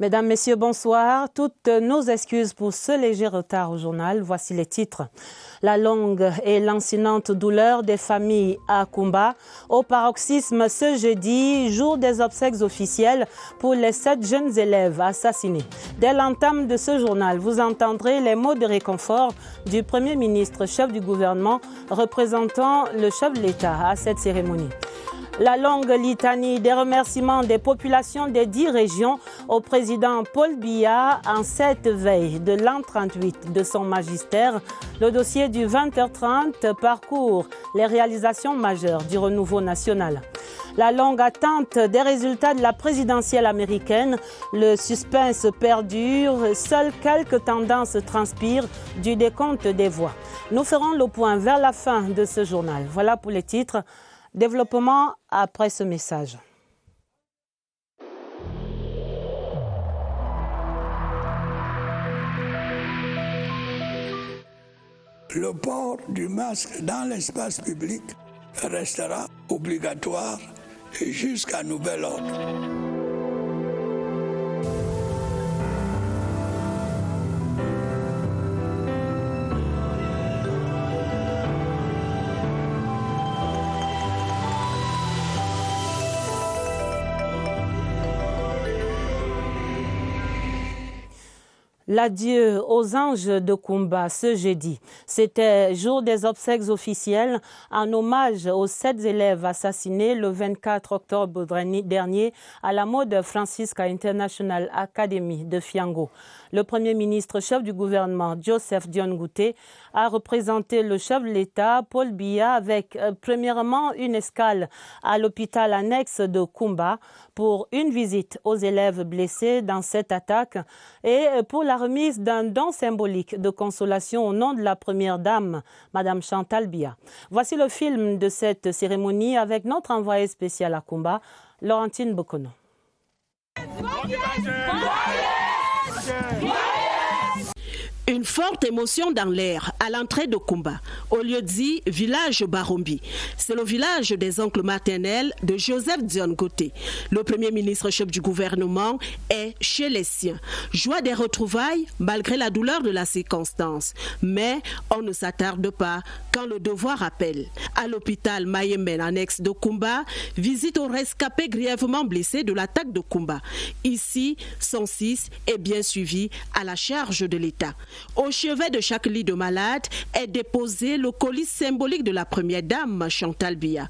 Mesdames, Messieurs, bonsoir. Toutes nos excuses pour ce léger retard au journal. Voici les titres. La longue et lancinante douleur des familles à Kumba. Au paroxysme ce jeudi, jour des obsèques officielles pour les 7 jeunes élèves assassinés. Dès l'entame de ce journal, vous entendrez les mots de réconfort du Premier ministre, chef du gouvernement, représentant le chef de l'État à cette cérémonie. La longue litanie des remerciements des populations des 10 régions au président Paul Biya en cette veille de l'an 38 de son magistère. Le dossier du 20h30 parcourt les réalisations majeures du renouveau national. La longue attente des résultats de la présidentielle américaine, le suspense perdure, seules quelques tendances transpirent du décompte des voix. Nous ferons le point vers la fin de ce journal. Voilà pour les titres. Développement après ce message. Le port du masque dans l'espace public restera obligatoire jusqu'à nouvel ordre. L'adieu aux anges de Kumba ce jeudi. C'était jour des obsèques officielles en hommage aux 7 élèves assassinés le 24 octobre dernier à la Mode Francisca International Academy de Fiango. Le Premier ministre, chef du gouvernement, Joseph Dion Ngouté, a représenté le chef de l'État, Paul Biya, avec premièrement une escale à l'hôpital annexe de Kumba pour une visite aux élèves blessés dans cette attaque et pour la remise d'un don symbolique de consolation au nom de la première dame, Madame Chantal Biya. Voici le film de cette cérémonie avec notre envoyé spécial à Kumba, Laurentine Bokono. Une forte émotion dans l'air à l'entrée de Kumba, au lieu dit village Barombi. C'est le village des oncles maternels de Joseph Dion Ngouté. Le Premier ministre chef du gouvernement est chez les siens. Joie des retrouvailles malgré la douleur de la circonstance. Mais on ne s'attarde pas quand le devoir appelle. À l'hôpital Mayemen annexe de Kumba, visite aux rescapés grièvement blessés de l'attaque de Kumba. Ici, son fils est bien suivi à la charge de l'État. Au chevet de chaque lit de malade est déposé le colis symbolique de la première dame, Chantal Biya.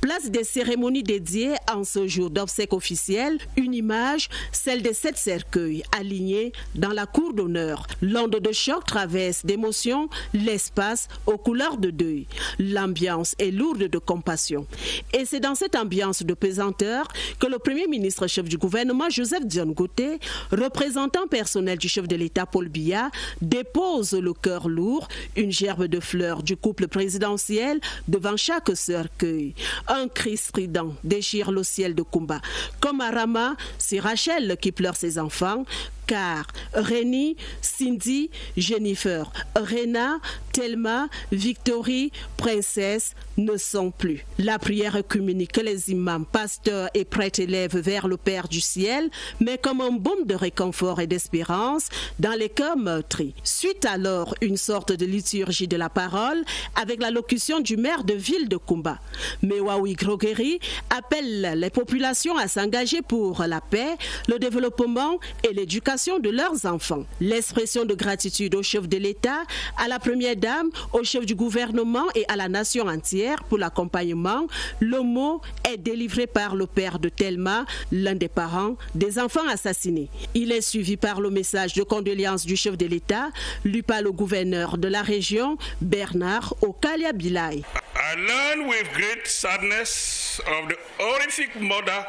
Place des cérémonies dédiées en ce jour d'obsèques officielles, une image, celle des 7 cercueils alignés dans la cour d'honneur. L'onde de choc traverse d'émotion l'espace aux couleurs de deuil. L'ambiance est lourde de compassion. Et c'est dans cette ambiance de pesanteur que le Premier ministre chef du gouvernement, Joseph Dion Ngouté, représentant personnel du chef de l'État Paul Biya, dépose le cœur lourd, une gerbe de fleurs du couple présidentiel devant chaque cercueil. Un cri strident déchire le ciel de Kumba. Comme à Rama, c'est Rachel qui pleure ses enfants, car Rénie, Cindy, Jennifer, Rena, Thelma, Victorie, Princesse ne sont plus. La prière communique les imams, pasteurs et prêtres élèvent vers le Père du ciel, mais comme un baume de réconfort et d'espérance dans les cœurs meurtris. Suite alors une sorte de liturgie de la parole avec l'allocution du maire de ville de Kumba. Mewawi Grogeri appelle les populations à s'engager pour la paix, le développement et l'éducation de leurs enfants. L'expression de gratitude au chef de l'État, à la première dame, au chef du gouvernement et à la nation entière pour l'accompagnement. Le mot est délivré par le père de Thelma, l'un des parents des enfants assassinés. Il est suivi par le message de condoléances du chef de l'État, lu par le gouverneur de la région, Bernard Okalia Bilay. I learned with great sadness of the horrific murder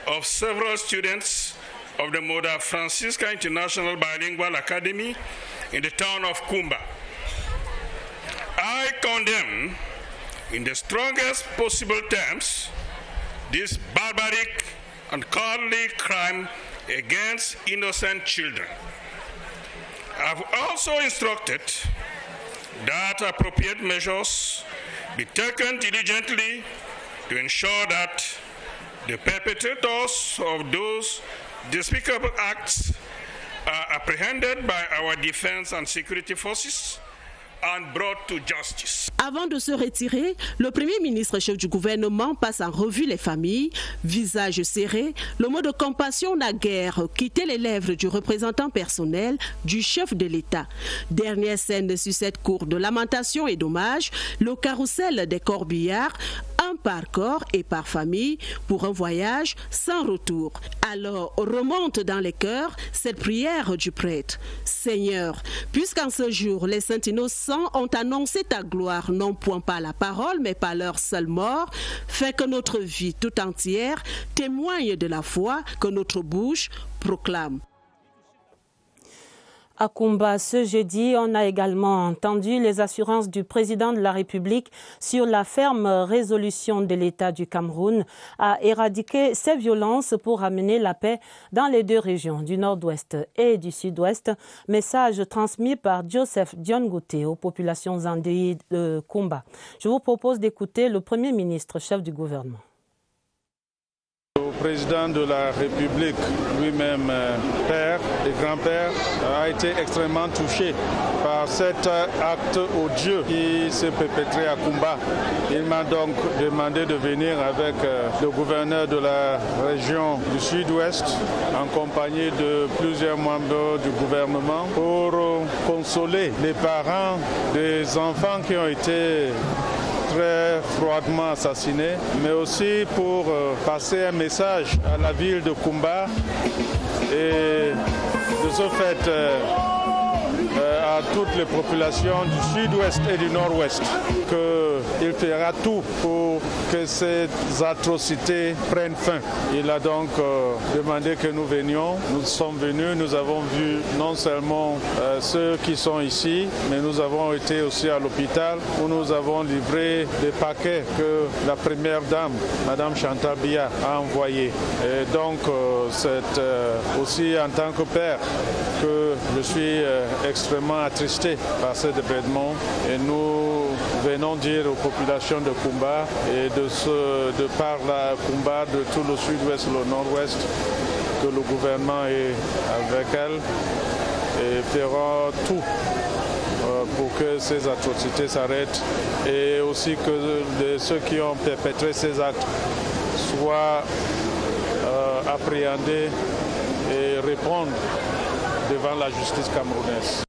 of several students of the Mode Francisca International Bilingual Academy in the town of Kumba. I condemn in the strongest possible terms this barbaric and cowardly crime against innocent children. I've also instructed that appropriate measures be taken diligently to ensure that the perpetrators of those despicable acts are apprehended by our defense and security forces and brought to justice. Avant de se retirer, le Premier ministre chef du gouvernement passe en revue les familles, visage serré, le mot de compassion n'a guère quitté les lèvres du représentant personnel du chef de l'État. Dernière scène sur cette cour de lamentation et d'hommage, le carrousel des corbillards, un par corps et par famille, pour un voyage sans retour. Alors remonte dans les cœurs cette prière du prêtre. Seigneur, puisqu'en ce jour les saints innocents ont annoncé ta gloire, non point par la parole, mais par leur seule mort, fais que notre vie tout entière témoigne de la foi que notre bouche proclame. À Kumba, ce jeudi, on a également entendu les assurances du président de la République sur la ferme résolution de l'État du Cameroun à éradiquer ces violences pour amener la paix dans les deux régions, du nord-ouest et du sud-ouest. Message transmis par Joseph Diongouté aux populations endeuillées de Kumba. Je vous propose d'écouter le Premier ministre, chef du gouvernement. Le président de la République, lui-même père et grand-père, a été extrêmement touché par cet acte odieux qui s'est perpétré à Kumba. Il m'a donc demandé de venir avec le gouverneur de la région du Sud-Ouest, en compagnie de plusieurs membres du gouvernement, pour consoler les parents des enfants qui ont été très froidement assassinés, mais aussi pour passer un message à la ville de Kumba et de ce fait à toutes les populations du sud-ouest et du nord-ouest qu'il fera tout pour que ces atrocités prennent fin. Il a donc demandé que nous venions. Nous sommes venus, nous avons vu non seulement ceux qui sont ici, mais nous avons été aussi à l'hôpital où nous avons livré des paquets que la première dame, Madame Chantal Biya, a envoyés. Et donc c'est aussi en tant que père que je suis extrêmement attristé par cet événement et nous venons dire aux populations de Kumba et de par la Kumba, de tout le sud-ouest, le nord-ouest, que le gouvernement est avec elle et fera tout pour que ces atrocités s'arrêtent et aussi que ceux qui ont perpétré ces actes soient appréhendés et répondent devant la justice camerounaise.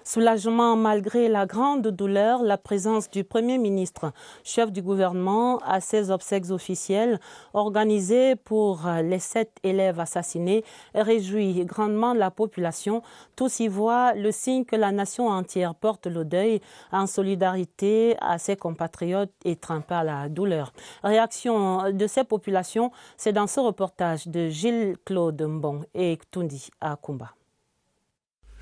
Soulagement malgré la grande douleur, la présence du Premier ministre, chef du gouvernement, à ces obsèques officielles organisées pour les 7 élèves assassinés réjouit grandement la population. Tous y voient le signe que la nation entière porte le deuil en solidarité à ses compatriotes étreints par la douleur. Réaction de ces populations, c'est dans ce reportage de Gilles-Claude Mbong et Tundi à Kumba.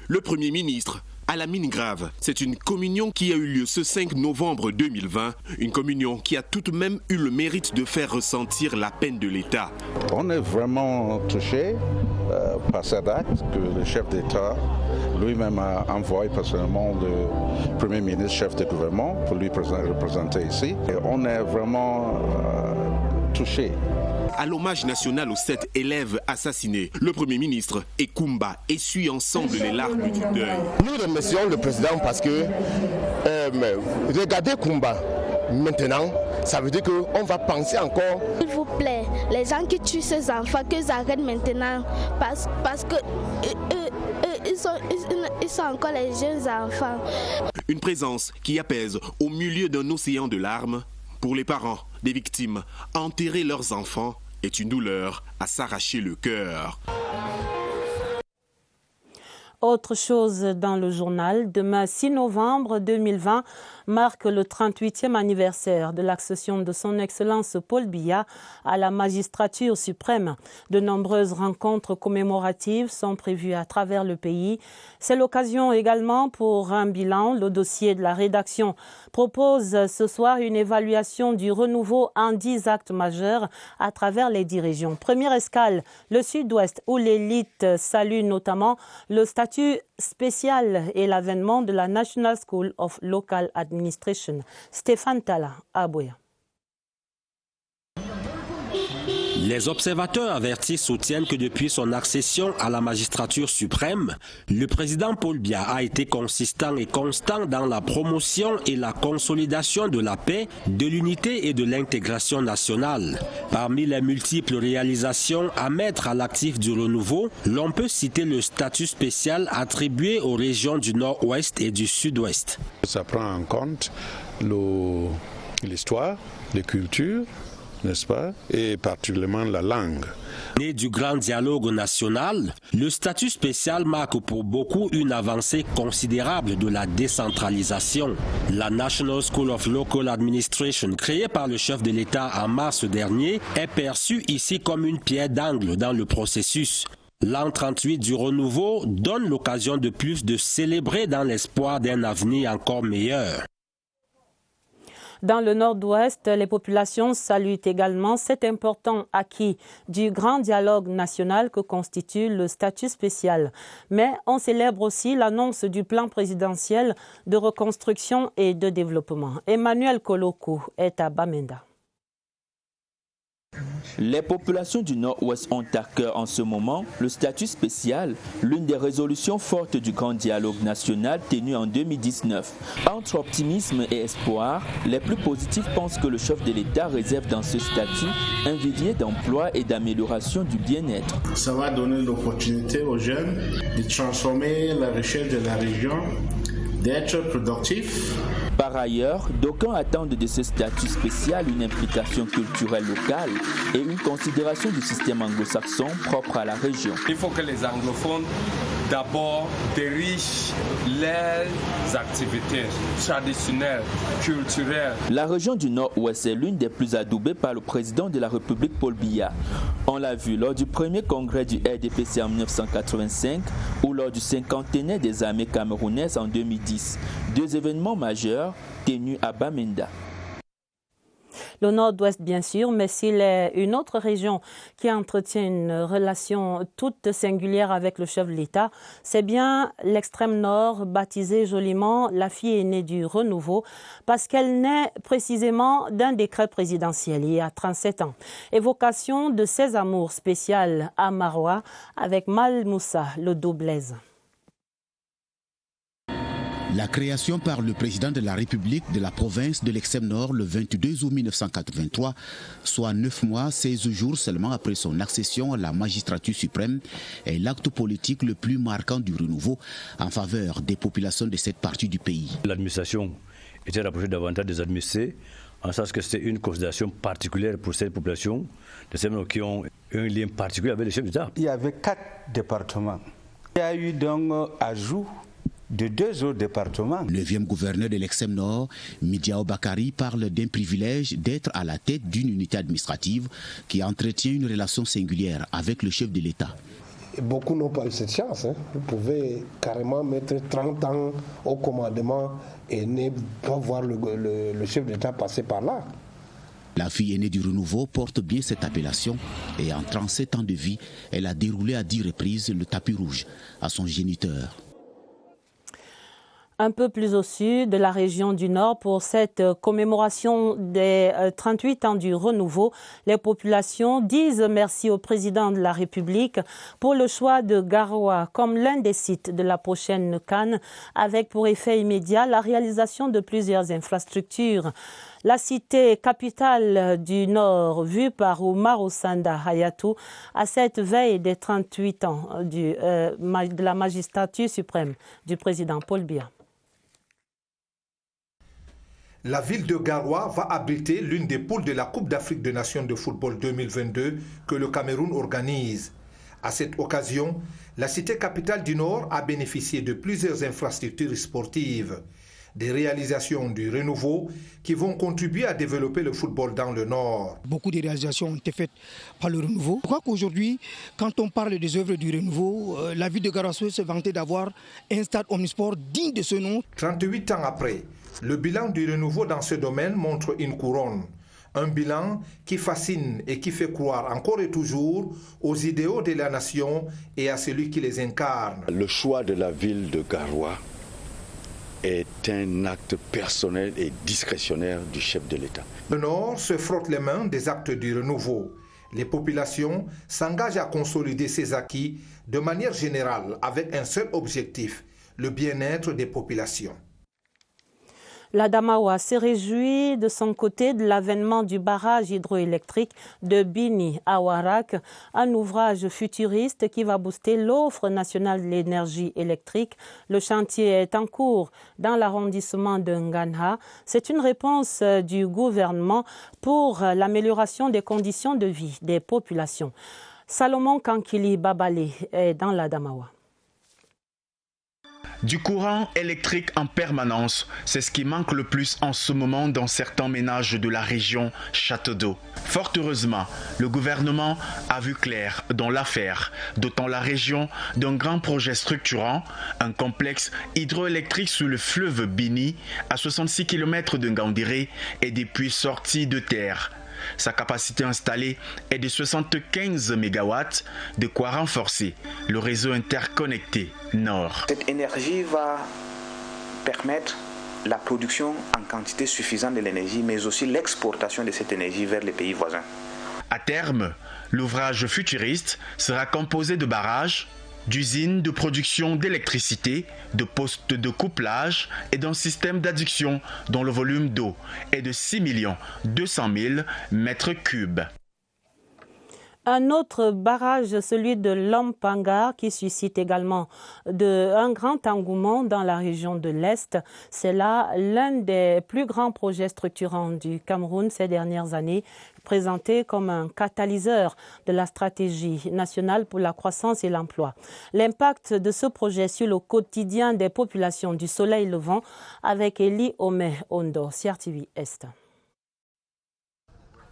Le Premier ministre à la mine grave. C'est une communion qui a eu lieu ce 5 novembre 2020, une communion qui a tout de même eu le mérite de faire ressentir la peine de l'État. On est vraiment touché par cet acte que le chef d'État lui-même a envoyé personnellement le Premier ministre, chef de gouvernement, pour lui représenter ici. Et on est vraiment touché. À l'hommage national aux 7 élèves assassinés, le Premier ministre et Kumba essuient ensemble les larmes du deuil. Nous remercions le président parce que regardez Kumba maintenant, ça veut dire qu'on va penser encore. S'il vous plaît, les gens qui tuent ces enfants, qu'ils arrêtent maintenant parce que ils sont encore les jeunes enfants. Une présence qui apaise au milieu d'un océan de larmes. Pour les parents des victimes, enterrer leurs enfants est une douleur à s'arracher le cœur. Autre chose dans le journal, demain 6 novembre 2020 marque le 38e anniversaire de l'accession de son Excellence Paul Biya à la magistrature suprême. De nombreuses rencontres commémoratives sont prévues à travers le pays. C'est l'occasion également pour un bilan. Le dossier de la rédaction propose ce soir une évaluation du renouveau en 10 actes majeurs à travers les 10 régions. Première escale, le Sud-Ouest, où l'élite salue notamment le statut spécial et l'avènement de la National School of Local Administration. Stéphane Tala, à Boya. Les observateurs avertis soutiennent que depuis son accession à la magistrature suprême, le président Paul Biya a été consistant et constant dans la promotion et la consolidation de la paix, de l'unité et de l'intégration nationale. Parmi les multiples réalisations à mettre à l'actif du renouveau, l'on peut citer le statut spécial attribué aux régions du Nord-Ouest et du Sud-Ouest. Ça prend en compte l'histoire, les cultures, n'est-ce pas, et particulièrement la langue. Né du grand dialogue national, le statut spécial marque pour beaucoup une avancée considérable de la décentralisation. La National School of Local Administration, créée par le chef de l'État en mars dernier, est perçue ici comme une pierre d'angle dans le processus. L'an 38 du renouveau donne l'occasion de plus de célébrer dans l'espoir d'un avenir encore meilleur. Dans le nord-ouest, les populations saluent également cet important acquis du grand dialogue national que constitue le statut spécial. Mais on célèbre aussi l'annonce du plan présidentiel de reconstruction et de développement. Emmanuel Koloko est à Bamenda. Les populations du Nord-Ouest ont à cœur en ce moment le statut spécial, l'une des résolutions fortes du grand dialogue national tenu en 2019. Entre optimisme et espoir, les plus positifs pensent que le chef de l'État réserve dans ce statut un vivier d'emploi et d'amélioration du bien-être. Ça va donner l'opportunité aux jeunes de transformer la richesse de la région, d'être productifs. Par ailleurs, d'aucuns attendent de ce statut spécial une implication culturelle locale et une considération du système anglo-saxon propre à la région. Il faut que les anglophones d'abord dirigent les activités traditionnelles, culturelles. La région du Nord-Ouest est l'une des plus adoubées par le président de la République Paul Biya. On l'a vu lors du premier congrès du RDPC en 1985 ou lors du 50e des armées camerounaises en 2010. Deux événements majeurs tenus à Bamenda. Le nord-ouest, bien sûr, mais s'il est une autre région qui entretient une relation toute singulière avec le chef de l'État, c'est bien l'extrême nord, baptisée joliment la fille aînée du renouveau, parce qu'elle naît précisément d'un décret présidentiel il y a 37 ans. Évocation de ses amours spéciales à Maroua avec Mal Moussa, le Doblaise. La création par le président de la République de la province de l'Extrême Nord le 22 août 1983, soit 9 mois, 16 jours seulement après son accession à la magistrature suprême, est l'acte politique le plus marquant du renouveau en faveur des populations de cette partie du pays. L'administration était rapprochée davantage des administrés, en sens que c'était une considération particulière pour cette population, de ceux qui ont un lien particulier avec les chefs d'État. Il y avait 4 départements. Il y a eu donc ajout de 2 autres départements. Le 9e gouverneur de l'Extrême Nord, Midiao Bakari, parle d'un privilège d'être à la tête d'une unité administrative qui entretient une relation singulière avec le chef de l'État. Beaucoup n'ont pas eu cette chance. Vous pouvez carrément mettre 30 ans au commandement et ne pas voir le chef d'État passer par là. La fille aînée du renouveau porte bien cette appellation et en 37 ans de vie, elle a déroulé à 10 reprises le tapis rouge à son géniteur. Un peu plus au sud de la région du Nord, pour cette commémoration des 38 ans du renouveau, les populations disent merci au président de la République pour le choix de Garoua comme l'un des sites de la prochaine CAN, avec pour effet immédiat la réalisation de plusieurs infrastructures. La cité capitale du Nord, vue par Umaru Sanda Hayatou, à cette veille des 38 ans de la magistrature suprême du président Paul Biya. La ville de Garoua va abriter l'une des poules de la Coupe d'Afrique des Nations de football 2022 que le Cameroun organise. À cette occasion, la cité capitale du Nord a bénéficié de plusieurs infrastructures sportives, des réalisations du renouveau qui vont contribuer à développer le football dans le Nord. Beaucoup de réalisations ont été faites par le renouveau. Je crois qu'aujourd'hui, quand on parle des œuvres du renouveau, la ville de Garoua se vantait d'avoir un stade omnisport digne de ce nom. 38 ans après, le bilan du renouveau dans ce domaine montre une couronne. Un bilan qui fascine et qui fait croire encore et toujours aux idéaux de la nation et à celui qui les incarne. Le choix de la ville de Garoua est un acte personnel et discrétionnaire du chef de l'État. Le Nord se frotte les mains des actes du renouveau. Les populations s'engagent à consolider ces acquis de manière générale avec un seul objectif, le bien-être des populations. L'Adamawa se réjouit de son côté de l'avènement du barrage hydroélectrique de Bini à Warak, un ouvrage futuriste qui va booster l'offre nationale de l'énergie électrique. Le chantier est en cours dans l'arrondissement de Nganha. C'est une réponse du gouvernement pour l'amélioration des conditions de vie des populations. Salomon Kankili Babale est dans l'Adamawa. Du courant électrique en permanence, c'est ce qui manque le plus en ce moment dans certains ménages de la région Château d'Eau. Fort heureusement, le gouvernement a vu clair dans l'affaire, dotant la région d'un grand projet structurant, un complexe hydroélectrique sur le fleuve Bini, à 66 km de Ngaoundéré et des puits sortis de terre. Sa capacité installée est de 75 MW, de quoi renforcer le réseau interconnecté Nord. Cette énergie va permettre la production en quantité suffisante de l'énergie, mais aussi l'exportation de cette énergie vers les pays voisins. À terme, l'ouvrage futuriste sera composé de barrages, d'usines de production d'électricité, de postes de couplage et d'un système d'adduction dont le volume d'eau est de 6 200 000 mètres cubes. Un autre barrage, celui de Lampangar, qui suscite également un grand engouement dans la région de l'Est. C'est là l'un des plus grands projets structurants du Cameroun ces dernières années, présenté comme un catalyseur de la stratégie nationale pour la croissance et l'emploi. L'impact de ce projet sur le quotidien des populations du Soleil Levant avec Eli Ome Ondo, CRTV Est.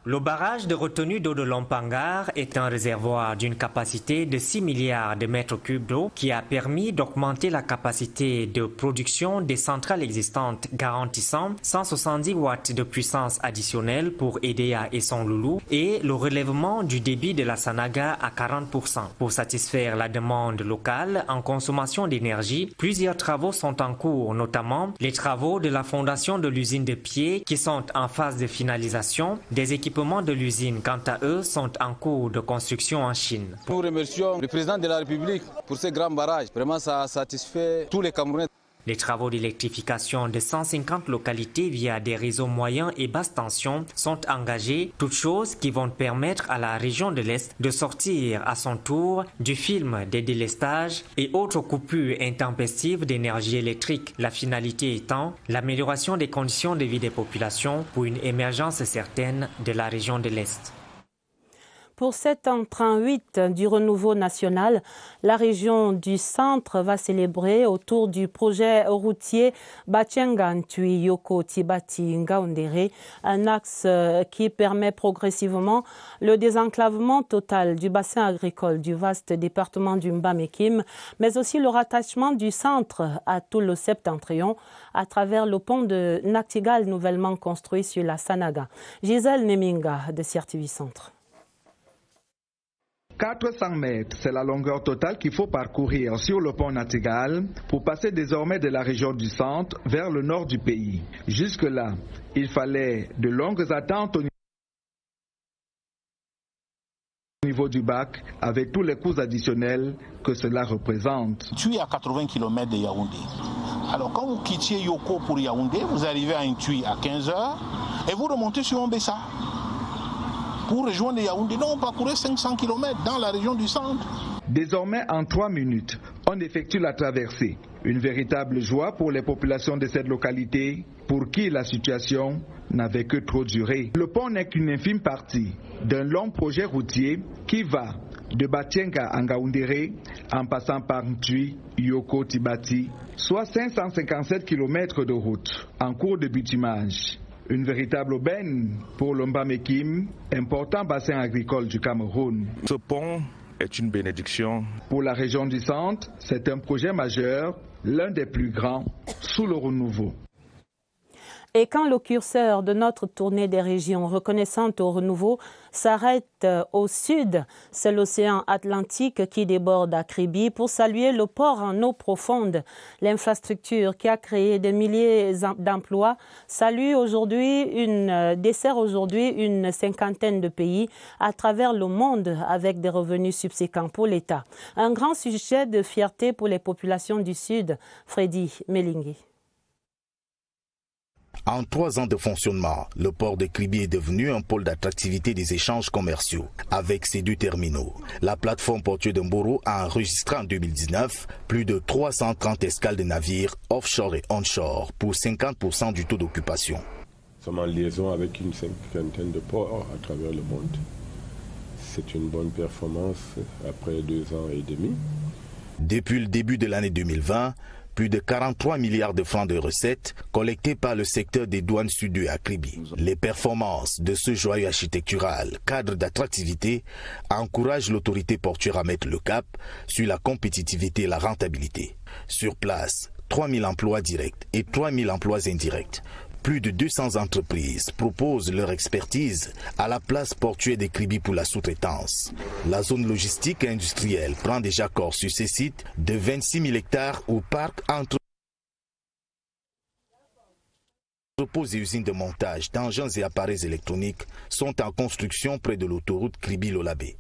Le barrage de retenue d'eau de Lampangar est un réservoir d'une capacité de 6 milliards de mètres cubes d'eau qui a permis d'augmenter la capacité de production des centrales existantes garantissant 170 watts de puissance additionnelle pour Edea et son Loulou et le relèvement du débit de la Sanaga à 40%. Pour satisfaire la demande locale en consommation d'énergie, plusieurs travaux sont en cours, notamment les travaux de la fondation de l'usine de Pied qui sont en phase de finalisation, des équipements de l'usine, quant à eux, sont en cours de construction en Chine. Nous remercions le président de la République pour ces grands barrages. Vraiment, ça satisfait tous les Camerounais. Les travaux d'électrification de 150 localités via des réseaux moyens et basse tension sont engagés, toutes choses qui vont permettre à la région de l'Est de sortir à son tour du film des délestages et autres coupures intempestives d'énergie électrique. La finalité étant l'amélioration des conditions de vie des populations pour une émergence certaine de la région de l'Est. Pour cet entrant 8 du renouveau national, la région du centre va célébrer autour du projet routier Batiengan-Tui-Yoko-Tibati-Ngaoundéré, un axe qui permet progressivement le désenclavement total du bassin agricole du vaste département du Mbamekim, mais aussi le rattachement du centre à tout le septentrion à travers le pont de Naktigal nouvellement construit sur la Sanaga. Gisèle Neminga de CRTV Centre. 400 mètres, c'est la longueur totale qu'il faut parcourir sur le pont Natigal pour passer désormais de la région du centre vers le nord du pays. Jusque-là, il fallait de longues attentes au niveau du bac avec tous les coûts additionnels que cela représente. Tui à 80 km de Yaoundé. Alors quand vous quittiez Yoko pour Yaoundé, vous arrivez à un Tui à 15 heures et vous remontez sur Mbessa. Pour rejoindre Yaoundé, on parcourait 500 km dans la région du centre. Désormais, en 3 minutes, on effectue la traversée. Une véritable joie pour les populations de cette localité, pour qui la situation n'avait que trop duré. Le pont n'est qu'une infime partie d'un long projet routier qui va de Batienga à Ngaoundéré en passant par Ntui, Yoko, Tibati, soit 557 km de route en cours de bitumage. Une véritable aubaine pour le Mbamekim, important bassin agricole du Cameroun. Ce pont est une bénédiction. Pour la région du centre, c'est un projet majeur, l'un des plus grands sous le renouveau. Et quand le curseur de notre tournée des régions reconnaissantes au renouveau s'arrête au sud, c'est l'océan Atlantique qui déborde à Kribi pour saluer le port en eau profonde. L'infrastructure qui a créé des milliers d'emplois dessert aujourd'hui une cinquantaine de pays à travers le monde avec des revenus subséquents pour l'État. Un grand sujet de fierté pour les populations du Sud. Freddy Melingui. En 3 ans de fonctionnement, le port de Kribi est devenu un pôle d'attractivité des échanges commerciaux. Avec ses 2 terminaux, la plateforme portuaire de Mboro a enregistré en 2019 plus de 330 escales de navires offshore et onshore pour 50% du taux d'occupation. Nous sommes en liaison avec une cinquantaine de ports à travers le monde. C'est une bonne performance après 2 ans et demi. Depuis le début de l'année 2020, plus de 43 milliards de francs de recettes collectés par le secteur des douanes sud à Kribi. Les performances de ce joyau architectural, cadre d'attractivité, encouragent l'autorité portuaire à mettre le cap sur la compétitivité et la rentabilité. Sur place, 3 000 emplois directs et 3 000 emplois indirects. Plus de 200 entreprises proposent leur expertise à la place portuaire de Kribi pour la sous-traitance. La zone logistique et industrielle prend déjà corps sur ces sites de 26 000 hectares où parcs entrepôts et usines de montage d'engins et appareils électroniques sont en construction près de l'autoroute Kribi-Lolabé.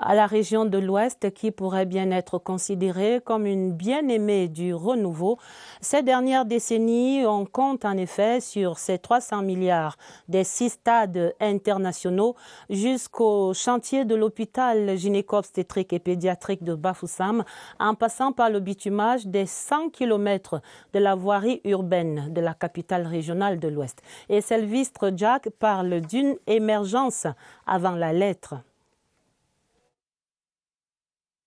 À la région de l'Ouest qui pourrait bien être considérée comme une bien-aimée du renouveau. Ces dernières décennies, on compte en effet sur ces 300 milliards des 6 stades internationaux jusqu'au chantier de l'hôpital gynéco-obstétrique et pédiatrique de Bafoussam, en passant par le bitumage des 100 km de la voirie urbaine de la capitale régionale de l'Ouest. Et Sylvestre Jack parle d'une émergence avant la lettre.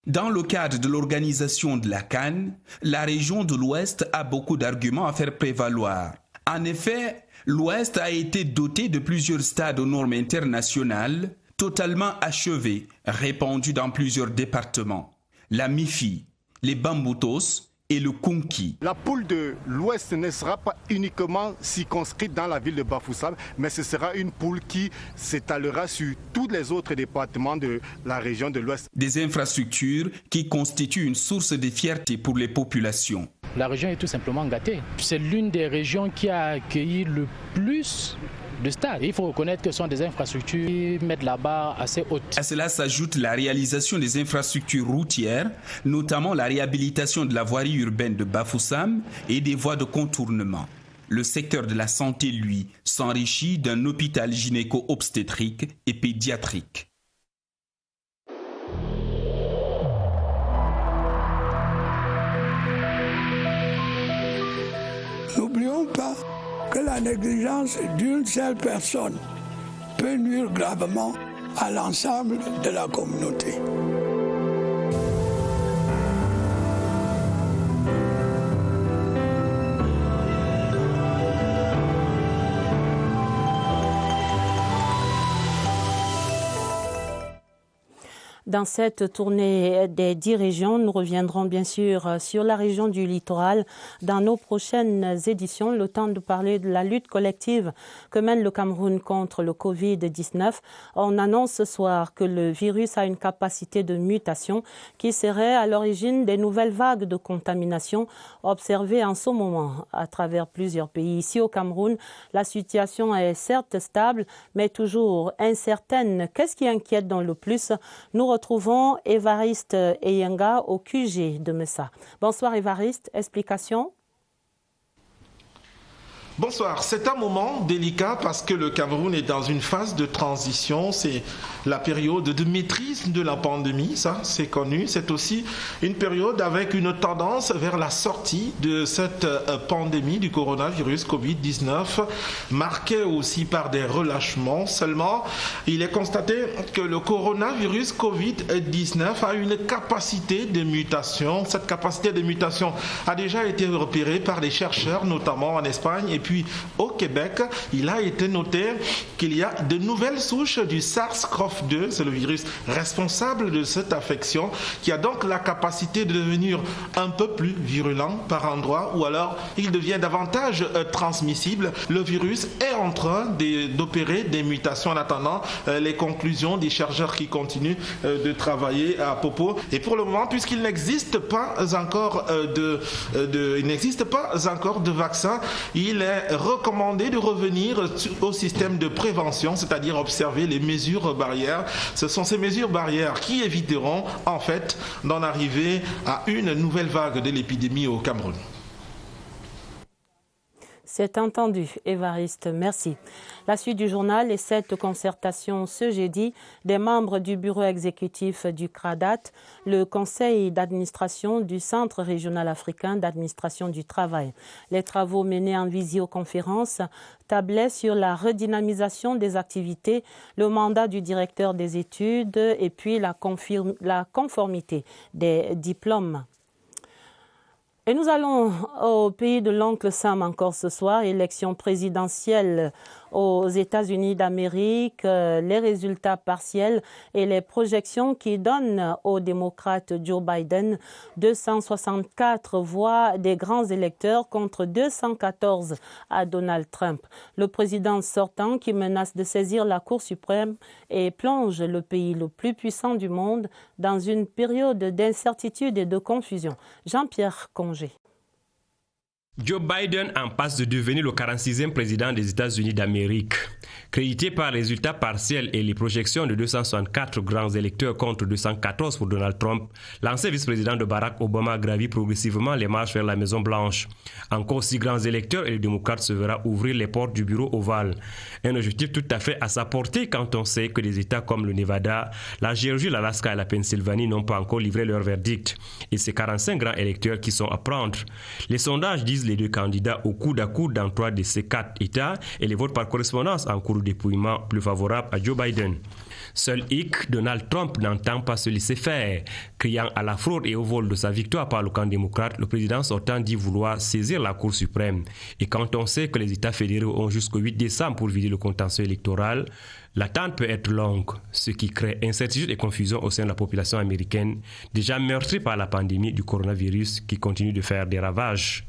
Dans le cadre de l'organisation de la CAN, la région de l'Ouest a beaucoup d'arguments à faire prévaloir. En effet, l'Ouest a été doté de plusieurs stades aux normes internationales, totalement achevés, répandus dans plusieurs départements. La MIFI, les Bamboutos et le Kunki. La poule de l'Ouest ne sera pas uniquement circonscrite dans la ville de Bafoussam, mais ce sera une poule qui s'étalera sur tous les autres départements de la région de l'Ouest. Des infrastructures qui constituent une source de fierté pour les populations. La région est tout simplement gâtée. C'est l'une des régions qui a accueilli le plus de stades. Il faut reconnaître que ce sont des infrastructures qui mettent la barre assez haute. À cela s'ajoute la réalisation des infrastructures routières, notamment la réhabilitation de la voirie urbaine de Bafoussam et des voies de contournement. Le secteur de la santé, lui, s'enrichit d'un hôpital gynéco-obstétrique et pédiatrique. N'oublions pas que la négligence d'une seule personne peut nuire gravement à l'ensemble de la communauté. Dans cette tournée des 10 régions, nous reviendrons bien sûr sur la région du littoral dans nos prochaines éditions. Le temps de parler de la lutte collective que mène le Cameroun contre le Covid-19. On annonce ce soir que le virus a une capacité de mutation qui serait à l'origine des nouvelles vagues de contamination observées en ce moment à travers plusieurs pays. Ici au Cameroun, la situation est certes stable, mais toujours incertaine. Qu'est-ce qui inquiète dans le plus? Nous retrouvons Évariste Eyenga au QG de Messa. Bonsoir Évariste, explication? Bonsoir, c'est un moment délicat parce que le Cameroun est dans une phase de transition. C'est la période de maîtrise de la pandémie, ça c'est connu. C'est aussi une période avec une tendance vers la sortie de cette pandémie du coronavirus Covid-19, marquée aussi par des relâchements. Seulement, il est constaté que le coronavirus Covid-19 a une capacité de mutation. Cette capacité de mutation a déjà été repérée par les chercheurs, notamment en Espagne et puis puis au Québec, il a été noté qu'il y a de nouvelles souches du SARS-CoV-2, c'est le virus responsable de cette affection, qui a donc la capacité de devenir un peu plus virulent par endroit, ou alors il devient davantage transmissible. Le virus est en train d'opérer des mutations en attendant les conclusions des chercheurs qui continuent de travailler à propos. Et pour le moment, puisqu'il n'existe pas encore de vaccin, il est recommandé de revenir au système de prévention, c'est-à-dire observer les mesures barrières. Ce sont ces mesures barrières qui éviteront en fait d'en arriver à une nouvelle vague de l'épidémie au Cameroun. C'est entendu, Évariste, merci. La suite du journal et cette concertation ce jeudi des membres du bureau exécutif du CRADAT, le conseil d'administration du Centre régional africain d'administration du travail. Les travaux menés en visioconférence tablaient sur la redynamisation des activités, le mandat du directeur des études et puis la conformité des diplômes. Et nous allons au pays de l'oncle Sam encore ce soir, élection présidentielle aux États-Unis d'Amérique, les résultats partiels et les projections qui donnent au démocrate Joe Biden 264 voix des grands électeurs contre 214 à Donald Trump. Le président sortant qui menace de saisir la Cour suprême et plonge le pays le plus puissant du monde dans une période d'incertitude et de confusion. Jean-Pierre Congé. Joe Biden en passe de devenir le 46e président des États-Unis d'Amérique. Crédité par les résultats partiels et les projections de 264 grands électeurs contre 214 pour Donald Trump, l'ancien vice-président de Barack Obama gravit progressivement les marches vers la Maison-Blanche. Encore 6 grands électeurs et le démocrate se verra ouvrir les portes du bureau ovale. Un objectif tout à fait à sa portée quand on sait que des États comme le Nevada, la Géorgie, l'Alaska et la Pennsylvanie n'ont pas encore livré leur verdict. Et c'est 45 grands électeurs qui sont à prendre. Les sondages disent les deux candidats au coude à coude dans 3 de ces 4 États et les votes par correspondance en cours de dépouillement plus favorables à Joe Biden. Seul hic, Donald Trump n'entend pas se laisser faire. Criant à la fraude et au vol de sa victoire par le camp démocrate, le président sortant dit vouloir saisir la Cour suprême. Et quand on sait que les États fédéraux ont jusqu'au 8 décembre pour vider le contentieux électoral, l'attente peut être longue, ce qui crée incertitude et confusion au sein de la population américaine, déjà meurtrie par la pandémie du coronavirus qui continue de faire des ravages.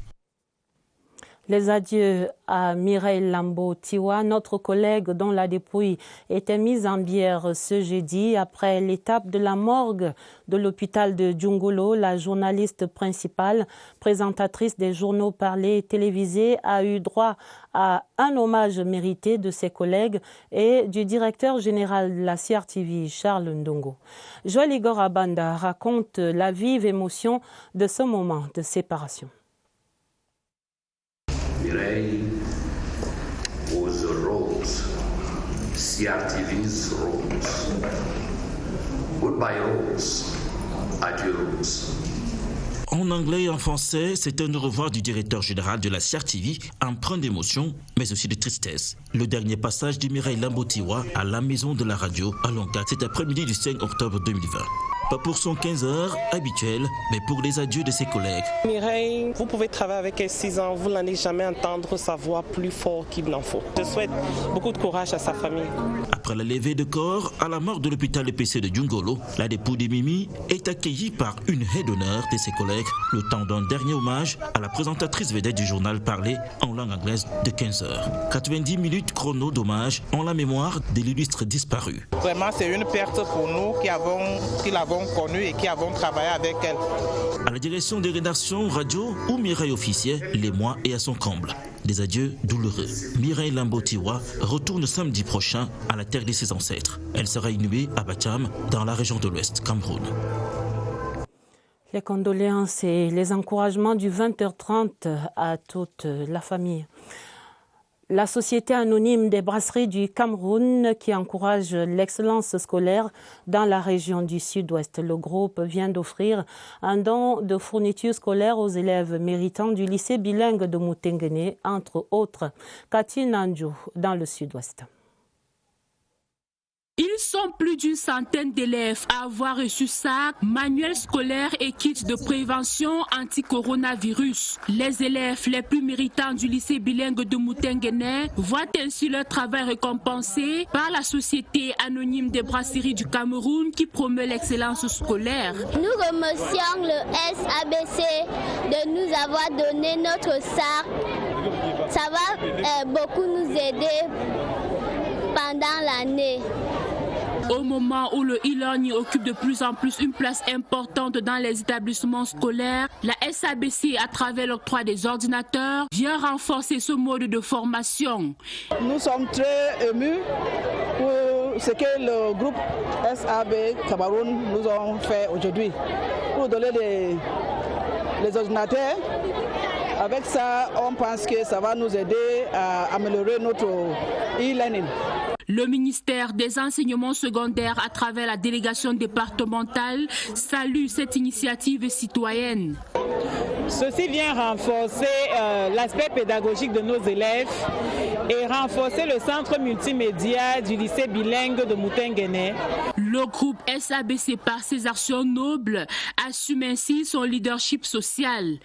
Les adieux à Mireille Lambo-Tiwa, notre collègue dont la dépouille était mise en bière ce jeudi après l'étape de la morgue de l'hôpital de Djungolo. La journaliste principale, présentatrice des journaux parlés et télévisés, a eu droit à un hommage mérité de ses collègues et du directeur général de la CRTV, Charles Ndongo. Joël Igor Abanda raconte la vive émotion de ce moment de séparation. Mireille was a rose, CRTV's rose. Goodbye rose, adieu rose. En anglais et en français, c'est un au revoir du directeur général de la CRTV, empreint d'émotion, mais aussi de tristesse. Le dernier passage de Mireille Lambo-Tiwa à la maison de la radio à Longat cet après-midi du 5 octobre 2020. Pas pour son 15h habituel, mais pour les adieux de ses collègues. Mireille, vous pouvez travailler avec elle 6 ans, vous n'allez jamais entendre sa voix plus fort qu'il n'en faut. Je souhaite beaucoup de courage à sa famille. Après la levée de corps à la mort de l'hôpital EPC de Djungolo, la dépouille de Mimi est accueillie par une haie d'honneur de ses collègues, le temps d'un dernier hommage à la présentatrice vedette du journal parlé en langue anglaise de 15h. 90 minutes chrono d'hommage en la mémoire de l'illustre disparu. Vraiment, c'est une perte pour nous qui l'avons connue et qui avons travaillé avec elle. À la direction des rédactions radio où Mireille officiait, les mois et à son comble. Des adieux douloureux. Mireille Lambo-Tiwa retourne samedi prochain à la terre de ses ancêtres. Elle sera inhumée à Bacham, dans la région de l'Ouest, Cameroun. Les condoléances et les encouragements du 20h30 à toute la famille. La Société anonyme des brasseries du Cameroun qui encourage l'excellence scolaire dans la région du Sud-Ouest. Le groupe vient d'offrir un don de fournitures scolaires aux élèves méritants du lycée bilingue de Moutenguene, entre autres Cathy Nandjou dans le Sud-Ouest. Il sont plus d'une centaine d'élèves à avoir reçu sacs, manuels scolaires et kits de prévention anti-coronavirus. Les élèves les plus méritants du lycée bilingue de Moutenguene voient ainsi leur travail récompensé par la Société anonyme des brasseries du Cameroun qui promeut l'excellence scolaire. Nous remercions le SABC de nous avoir donné notre sac. Ça va beaucoup nous aider pendant l'année. Au moment où le e-learning occupe de plus en plus une place importante dans les établissements scolaires, la SABC, à travers l'octroi des ordinateurs, vient renforcer ce mode de formation. Nous sommes très émus pour ce que le groupe SAB Cameroun nous a fait aujourd'hui, pour donner les ordinateurs. Avec ça, on pense que ça va nous aider à améliorer notre e-learning. Le ministère des enseignements secondaires, à travers la délégation départementale, salue cette initiative citoyenne. Ceci vient renforcer l'aspect pédagogique de nos élèves et renforcer le centre multimédia du lycée bilingue de Moutenguene. Le groupe SABC, par ses actions nobles, assume ainsi son leadership social.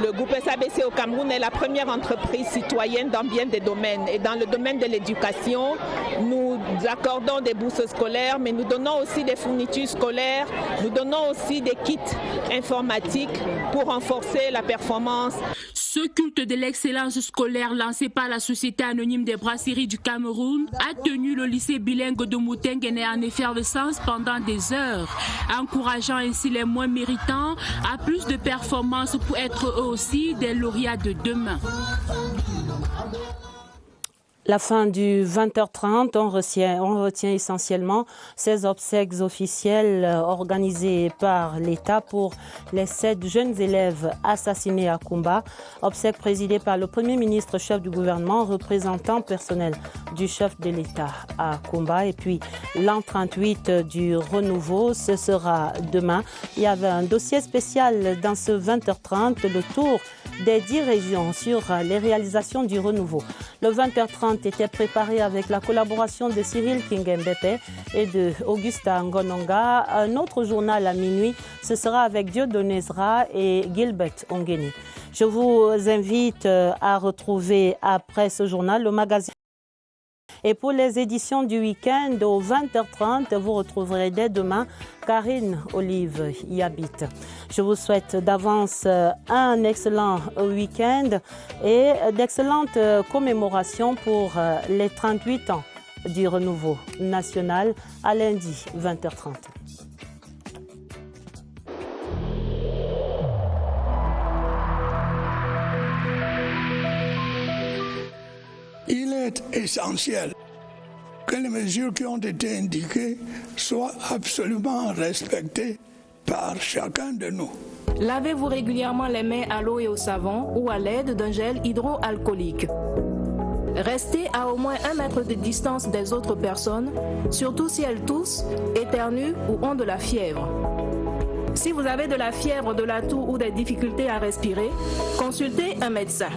Le groupe SABC au Cameroun est la première entreprise citoyenne dans bien des domaines. Et dans le domaine de l'éducation, nous accordons des bourses scolaires, mais nous donnons aussi des fournitures scolaires, nous donnons aussi des kits informatiques pour renforcer la performance. Ce culte de l'excellence scolaire lancé par la Société anonyme des brasseries du Cameroun a tenu le lycée bilingue de Moutenguene en effervescence pendant des heures, encourageant ainsi les moins méritants à plus de performances pour être eux aussi des lauréats de demain. La fin du 20h30, on retient essentiellement ces obsèques officielles organisées par l'État pour les 7 jeunes élèves assassinés à Kumba. Obsèques présidées par le Premier ministre, chef du gouvernement, représentant personnel du chef de l'État à Kumba. Et puis l'an 38 du renouveau, ce sera demain. Il y avait un dossier spécial dans ce 20h30, le tour des 10 régions sur les réalisations du renouveau. Le 20h30 était préparé avec la collaboration de Cyril Kingembepe et de Augusta Ngononga. Un autre journal à minuit, ce sera avec Dieudonné Zra et Gilbert Ongeni. Je vous invite à retrouver après ce journal le magazine. Et pour les éditions du week-end, au 20h30, vous retrouverez dès demain Karine Olive y habite. Je vous souhaite d'avance un excellent week-end et d'excellentes commémorations pour les 38 ans du renouveau national à lundi 20h30. Il est essentiel que les mesures qui ont été indiquées soient absolument respectées par chacun de nous. Lavez-vous régulièrement les mains à l'eau et au savon ou à l'aide d'un gel hydroalcoolique. Restez à au moins 1 mètre de distance des autres personnes, surtout si elles toussent, éternuent ou ont de la fièvre. Si vous avez de la fièvre, de la toux ou des difficultés à respirer, consultez un médecin.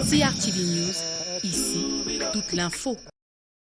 CRTV News, ici, toute l'info.